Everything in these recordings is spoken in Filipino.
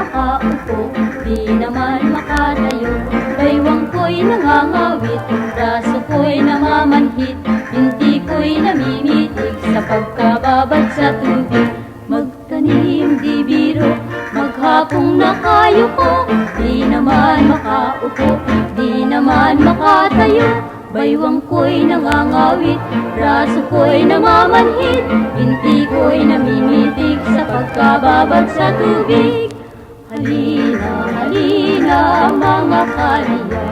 makaupo, di naman makatayo. Baywang ko'y nangangawit, braso ko'y namamanhit, binti ko'y namimitig sa pagkababad sa tubig. Magtanim di biro, maghapong nakayuko, di naman makaupo, di naman makatayo. Baywang ko'y nangangawit, braso ko'y namamanhit, binti ko'y namimitig sa pagkababad sa tubig. Halina, halina mga kalya,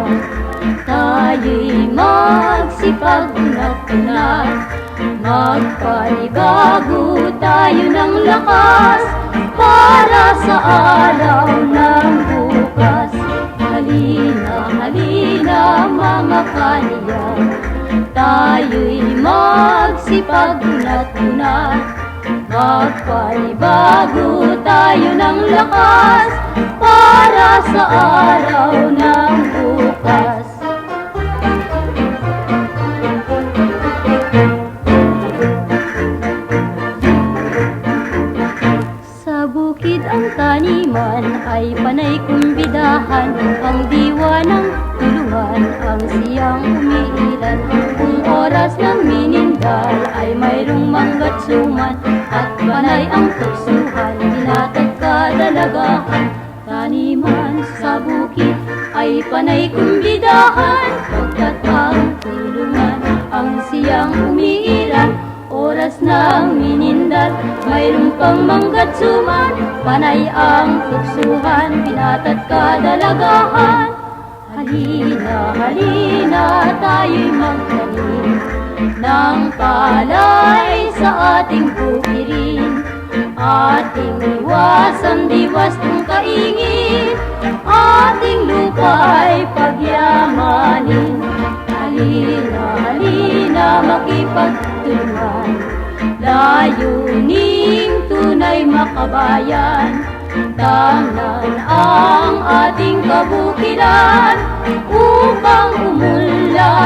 tayo'y magsipag-unat-unat, magpanibago tayo ng lakas para sa araw ng bukas. Halina, halina mga kalya, tayo'y magsipag-unat-unat, magpanibago tayo ng lakas para sa araw ng bukas. Sa bukid ang taniman ay panay kumbidahan, ang diwa ng tulungan ang siyang umiilan. Kung oras ng minindal ay mayroong manggat suman, at panay ang tuksuhan, binatag kadalagahan. Taniman sa bukid ay panay kumbidahan, pagkat ang tulungan ang siyang umiilan. Oras ng minindal, mayroong pang manggat suman, panay ang tuksuhan, binatag kadalagahan. Halina, halina tayo'y magtanim ng palay sa ating pupirin, ating iwasan diwas ng kaingin, ating lupa'y pagyamanin. Halina, halina makipagtulungan, layuning tunay makabayan, tangnan ang ating kabukiran upang umunlad